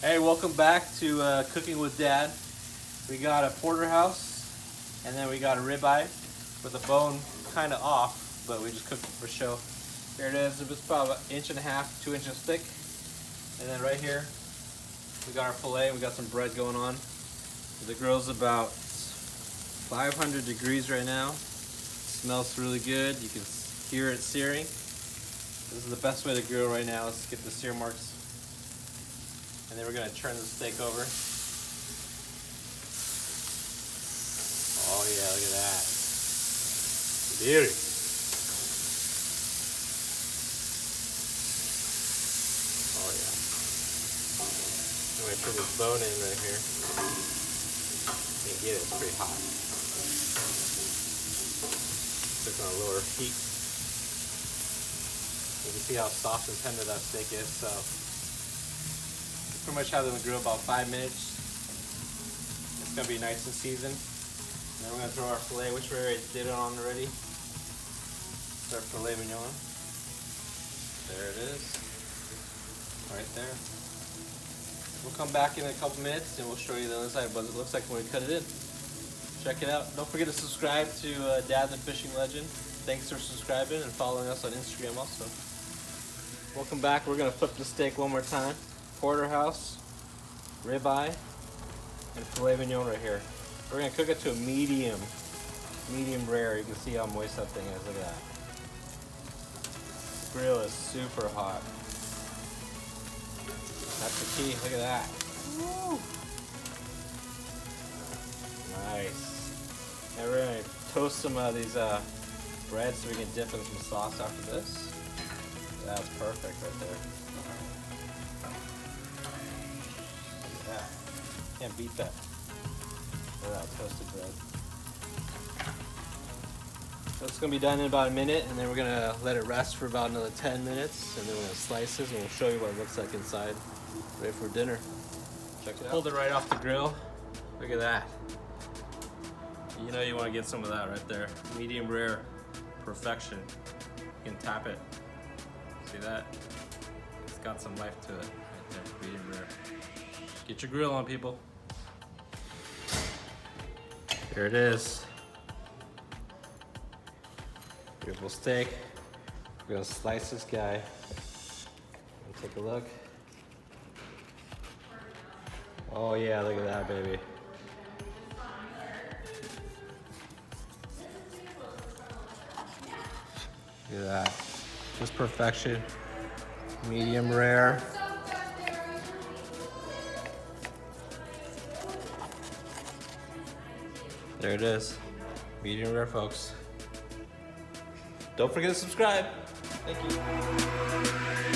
Hey, welcome back to Cooking with Dad. We got a porterhouse, and then we got a ribeye with the bone kind of off, but we just cooked it for show. Here it is. It's about 1.5 inches, 2 inches thick. And then right here, we got our filet. We got some bread going on. The grill's about 500 degrees right now. Smells really good. You can hear it searing. This is the best way to grill right now. Let's get the sear marks. And then we're gonna turn the steak over. Oh yeah, look at that. Beauty. Oh yeah. I'm gonna put this bone in right here. You can get it, it's pretty hot. It's on a lower heat. You can see how soft and tender that steak is, so pretty much have it on the grill about 5 minutes. It's gonna be nice and seasoned. And then we're gonna throw our filet, which we already did it on already. It's our filet mignon. There it is. Right there. We'll come back in a couple minutes and we'll show you the other side of what it looks like when we cut it in. Check it out. Don't forget to subscribe to Dad the Fishing Legend. Thanks for subscribing and following us on Instagram also. Welcome back. We're gonna flip the steak one more time. Porterhouse, ribeye, and filet mignon right here. We're gonna cook it to a medium rare. You can see how moist that thing is. Look at that. Grill is super hot. That's the key. Look at that. Woo. Nice. And we're gonna toast some of these bread so we can dip in some sauce after this. That's perfect right there. Yeah, can't beat that. Look at that toasted bread. So it's gonna be done in about a minute, and then we're gonna let it rest for about another 10 minutes, and then we're gonna slice this, and we'll show you what it looks like inside, ready for dinner. Check it out. Pulled it right off the grill. Look at that. You know you want to get some of that right there. Medium rare, perfection. You can tap it. See that? It's got some life to it right there. Medium rare. Get your grill on, people. Here it is. Beautiful steak. We're gonna slice this guy. Take a look. Oh yeah, look at that, baby. Look at that. Just perfection. Medium rare. There it is. Medium rare, folks. Don't forget to subscribe. Thank you.